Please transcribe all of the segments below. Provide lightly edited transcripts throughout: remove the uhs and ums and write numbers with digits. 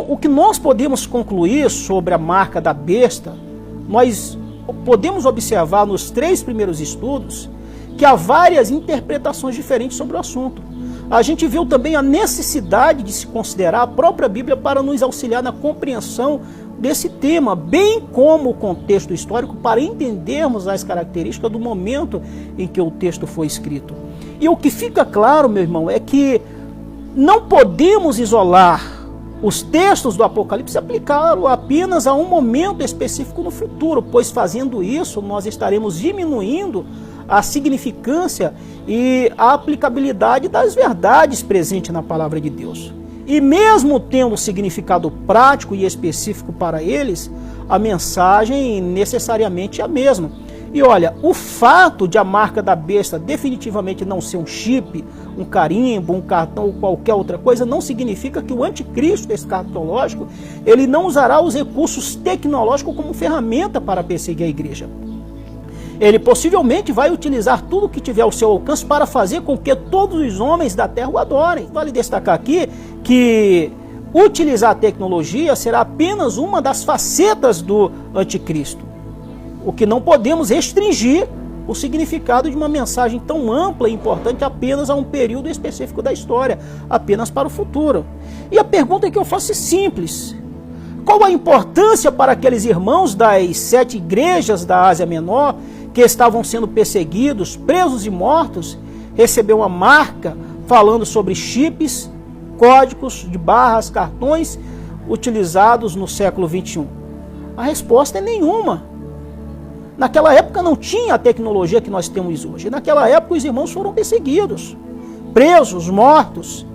o que nós podemos concluir sobre a marca da besta, nós podemos observar nos 3 primeiros estudos que há várias interpretações diferentes sobre o assunto. A gente viu também a necessidade de se considerar a própria Bíblia para nos auxiliar na compreensão desse tema, bem como o contexto histórico, para entendermos as características do momento em que o texto foi escrito. E o que fica claro, meu irmão, é que não podemos isolar os textos do Apocalipse e aplicá-lo apenas a um momento específico no futuro, pois fazendo isso nós estaremos diminuindo a significância e a aplicabilidade das verdades presentes na palavra de Deus. E mesmo tendo significado prático e específico para eles, a mensagem necessariamente é a mesma. E olha, o fato de a marca da besta definitivamente não ser um chip, um carimbo, um cartão ou qualquer outra coisa, não significa que o anticristo escatológico, ele não usará os recursos tecnológicos como ferramenta para perseguir a igreja. Ele possivelmente vai utilizar tudo que tiver ao seu alcance para fazer com que todos os homens da terra o adorem. Vale destacar aqui que utilizar a tecnologia será apenas uma das facetas do anticristo. O que não podemos restringir o significado de uma mensagem tão ampla e importante apenas a um período específico da história, apenas para o futuro. E a pergunta que eu faço é simples. Qual a importância para aqueles irmãos das 7 igrejas da Ásia Menor que estavam sendo perseguidos, presos e mortos, receber uma marca falando sobre chips, códigos de barras, cartões utilizados no século 21? A resposta é nenhuma. Naquela época não tinha a tecnologia que nós temos hoje. Naquela época os irmãos foram perseguidos, presos, mortos.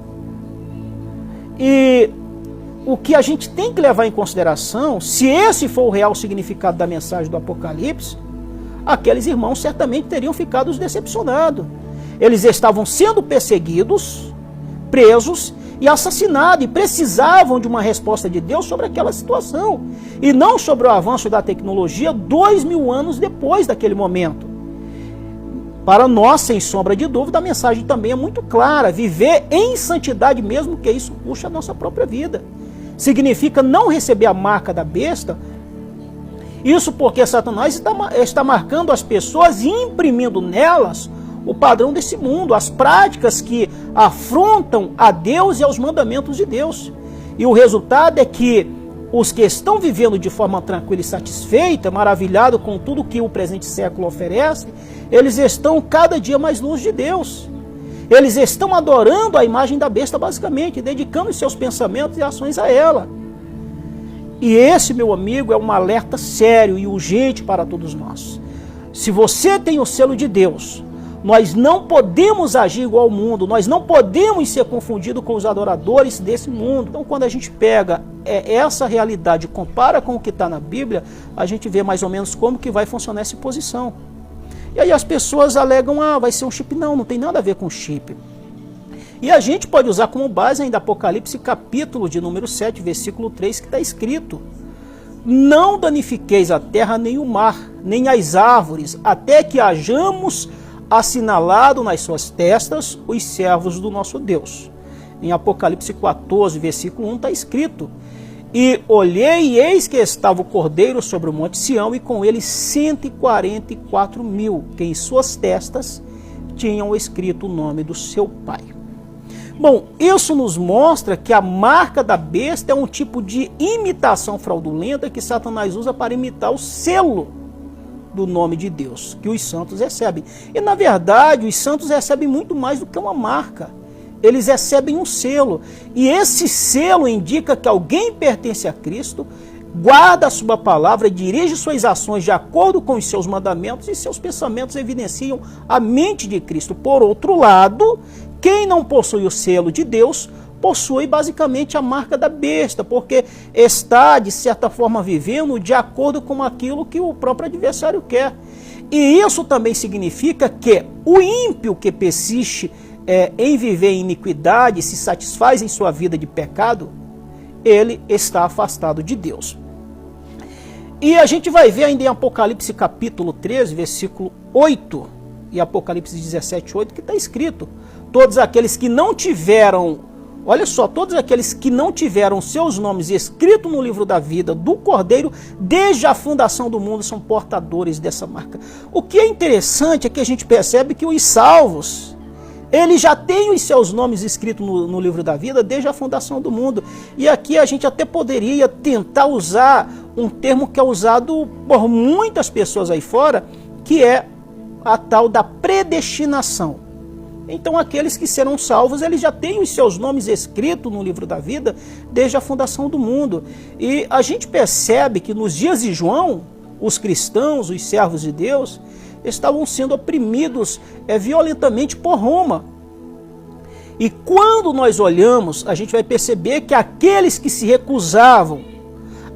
E o que a gente tem que levar em consideração, se esse for o real significado da mensagem do Apocalipse, aqueles irmãos certamente teriam ficado decepcionados. Eles estavam sendo perseguidos, presos e assassinados, e precisavam de uma resposta de Deus sobre aquela situação, e não sobre o avanço da tecnologia 2000 anos depois daquele momento. Para nós, sem sombra de dúvida, a mensagem também é muito clara: viver em santidade, mesmo que isso puxe a nossa própria vida. Significa não receber a marca da besta. Isso porque Satanás está marcando as pessoas e imprimindo nelas o padrão desse mundo, as práticas que afrontam a Deus e aos mandamentos de Deus. E o resultado é que os que estão vivendo de forma tranquila e satisfeita, maravilhado com tudo que o presente século oferece, eles estão cada dia mais longe de Deus. Eles estão adorando a imagem da besta, basicamente, dedicando seus pensamentos e ações a ela. E esse, meu amigo, é um alerta sério e urgente para todos nós. Se você tem o selo de Deus, nós não podemos agir igual ao mundo, nós não podemos ser confundidos com os adoradores desse mundo. Então, quando a gente pega essa realidade e compara com o que está na Bíblia, a gente vê mais ou menos como que vai funcionar essa posição. E aí as pessoas alegam: vai ser um chip. Não tem nada a ver com chip. E a gente pode usar como base ainda Apocalipse capítulo de número 7, versículo 3, que está escrito: não danifiqueis a terra nem o mar, nem as árvores, até que hajamos assinalado nas suas testas os servos do nosso Deus. Em Apocalipse 14, versículo 1 está escrito: e olhei e eis que estava o Cordeiro sobre o monte Sião, e com ele 144.000, que em suas testas tinham escrito o nome do seu Pai. Bom, isso nos mostra que a marca da besta é um tipo de imitação fraudulenta que Satanás usa para imitar o selo do nome de Deus, que os santos recebem. E na verdade, os santos recebem muito mais do que uma marca. Eles recebem um selo. E esse selo indica que alguém pertence a Cristo, guarda a sua palavra, dirige suas ações de acordo com os seus mandamentos, e seus pensamentos evidenciam a mente de Cristo. Por outro lado, quem não possui o selo de Deus possui basicamente a marca da besta, porque está, de certa forma, vivendo de acordo com aquilo que o próprio adversário quer. E isso também significa que o ímpio que persiste em viver em iniquidade, se satisfaz em sua vida de pecado, ele está afastado de Deus. E a gente vai ver ainda em Apocalipse capítulo 13, versículo 8, e Apocalipse 17, 8, que está escrito: todos aqueles que não tiveram Olha só, todos aqueles que não tiveram seus nomes escritos no livro da vida do Cordeiro, desde a fundação do mundo, são portadores dessa marca. O que é interessante é que a gente percebe que os salvos, eles já têm os seus nomes escritos no livro da vida desde a fundação do mundo. E aqui a gente até poderia tentar usar um termo que é usado por muitas pessoas aí fora, que é a tal da predestinação. Então aqueles que serão salvos, eles já têm os seus nomes escritos no livro da vida desde a fundação do mundo. E a gente percebe que nos dias de João, os cristãos, os servos de Deus, estavam sendo oprimidos violentamente por Roma. E quando nós olhamos, a gente vai perceber que aqueles que se recusavam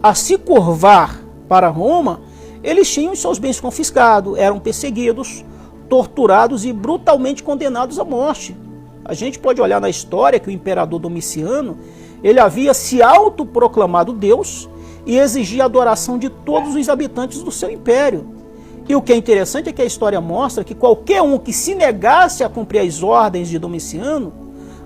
a se curvar para Roma, eles tinham os seus bens confiscados, eram perseguidos, torturados e brutalmente condenados à morte. A gente pode olhar na história que o imperador Domiciano, ele havia se autoproclamado Deus e exigia a adoração de todos os habitantes do seu império. E o que é interessante é que a história mostra que qualquer um que se negasse a cumprir as ordens de Domiciano,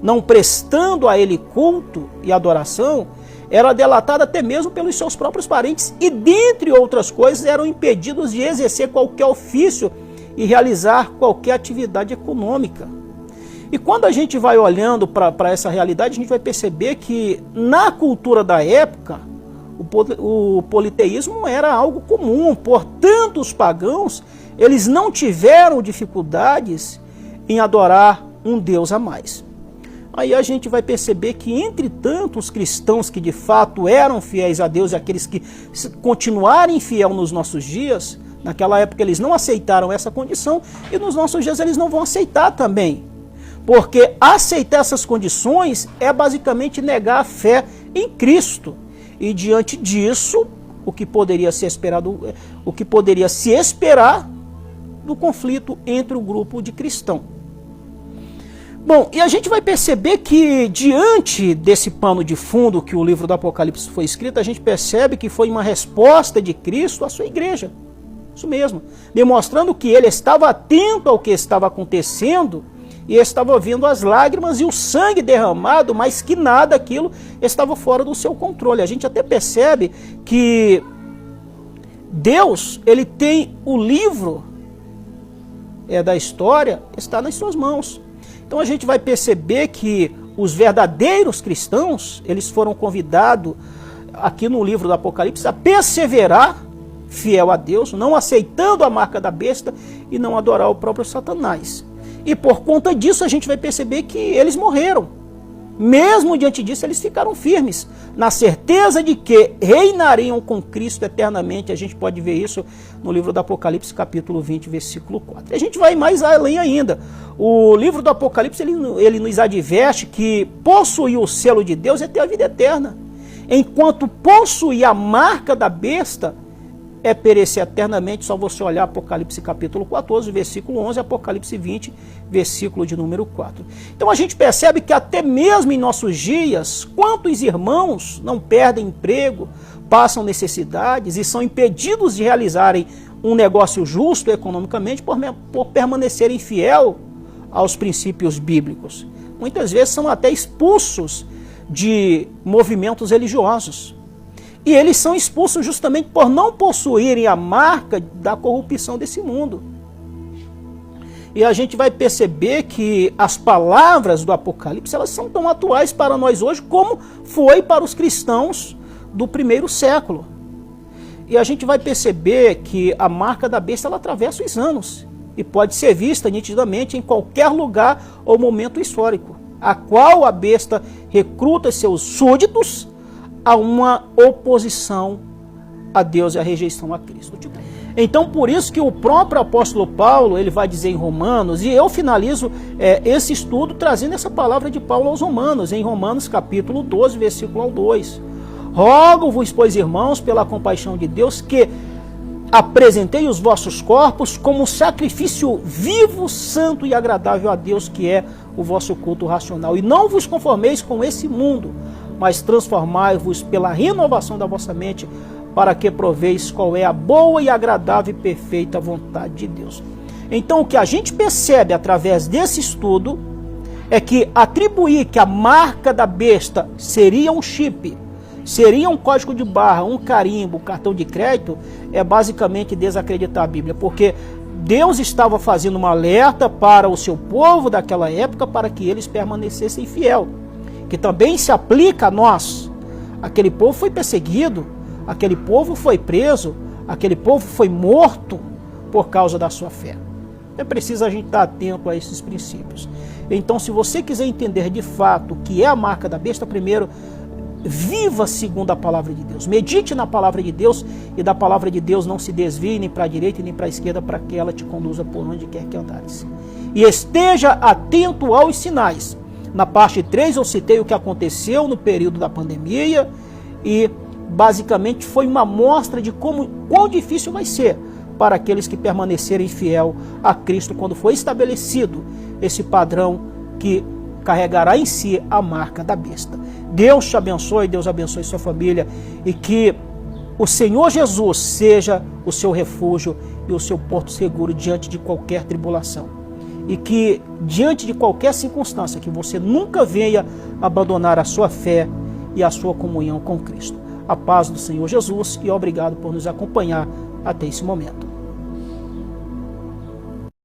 não prestando a ele culto e adoração, era delatado até mesmo pelos seus próprios parentes e, dentre outras coisas, eram impedidos de exercer qualquer ofício e realizar qualquer atividade econômica. E quando a gente vai olhando para essa realidade, a gente vai perceber que na cultura da época, o politeísmo era algo comum. Portanto, os pagãos, eles não tiveram dificuldades em adorar um Deus a mais. Aí a gente vai perceber que, entretanto, os cristãos que de fato eram fiéis a Deus e aqueles que continuarem fiel nos nossos dias, naquela época eles não aceitaram essa condição e nos nossos dias eles não vão aceitar também. Porque aceitar essas condições é basicamente negar a fé em Cristo. E diante disso, o que poderia se esperar do conflito entre o grupo de cristãos. Bom, e a gente vai perceber que diante desse pano de fundo que o livro do Apocalipse foi escrito, a gente percebe que foi uma resposta de Cristo à sua igreja. Isso mesmo, demonstrando que ele estava atento ao que estava acontecendo e estava vendo as lágrimas e o sangue derramado, mas que nada daquilo estava fora do seu controle. A gente até percebe que Deus, ele tem o livro da história, está nas suas mãos. Então a gente vai perceber que os verdadeiros cristãos, eles foram convidados aqui no livro do Apocalipse a perseverar fiel a Deus, não aceitando a marca da besta e não adorar o próprio Satanás. E por conta disso a gente vai perceber que eles morreram. Mesmo diante disso, eles ficaram firmes, na certeza de que reinariam com Cristo eternamente. A gente pode ver isso no livro do Apocalipse, capítulo 20, versículo 4. A gente vai mais além ainda. O livro do Apocalipse, ele nos adverte que possuir o selo de Deus é ter a vida eterna. Enquanto possuir a marca da besta é perecer eternamente. Só você olhar Apocalipse capítulo 14, versículo 11, Apocalipse 20, versículo de número 4. Então a gente percebe que até mesmo em nossos dias, quantos irmãos não perdem emprego, passam necessidades e são impedidos de realizarem um negócio justo economicamente por permanecerem fiel aos princípios bíblicos. Muitas vezes são até expulsos de movimentos religiosos. E eles são expulsos justamente por não possuírem a marca da corrupção desse mundo. E a gente vai perceber que as palavras do Apocalipse, elas são tão atuais para nós hoje como foi para os cristãos do primeiro século. E a gente vai perceber que a marca da besta, ela atravessa os anos e pode ser vista nitidamente em qualquer lugar ou momento histórico, a qual a besta recruta seus súditos a uma oposição a Deus e a rejeição a Cristo. Então, por isso que o próprio apóstolo Paulo, ele vai dizer em Romanos, e eu finalizo esse estudo trazendo essa palavra de Paulo aos Romanos, em Romanos capítulo 12, versículo 2. Rogo-vos, pois, irmãos, pela compaixão de Deus, que apresentei os vossos corpos como sacrifício vivo, santo e agradável a Deus, que é o vosso culto racional. E não vos conformeis com esse mundo, mas transformai-vos pela renovação da vossa mente, para que proveis qual é a boa e agradável e perfeita vontade de Deus. Então, o que a gente percebe através desse estudo é que atribuir que a marca da besta seria um chip, seria um código de barra, um carimbo, um cartão de crédito, é basicamente desacreditar a Bíblia, porque Deus estava fazendo um alerta para o seu povo daquela época para que eles permanecessem fiel, que também se aplica a nós. Aquele povo foi perseguido, aquele povo foi preso, aquele povo foi morto por causa da sua fé. É preciso a gente estar atento a esses princípios. Então, se você quiser entender de fato o que é a marca da besta, primeiro, viva segundo a palavra de Deus. Medite na palavra de Deus e da palavra de Deus não se desvie nem para a direita nem para a esquerda, para que ela te conduza por onde quer que andares. E esteja atento aos sinais. Na parte 3 eu citei o que aconteceu no período da pandemia e basicamente foi uma amostra de quão difícil vai ser para aqueles que permanecerem fiel a Cristo quando for estabelecido esse padrão que carregará em si a marca da besta. Deus te abençoe, Deus abençoe sua família e que o Senhor Jesus seja o seu refúgio e o seu porto seguro diante de qualquer tribulação. E que diante de qualquer circunstância que você nunca venha abandonar a sua fé e a sua comunhão com Cristo. A paz do Senhor Jesus e obrigado por nos acompanhar até esse momento.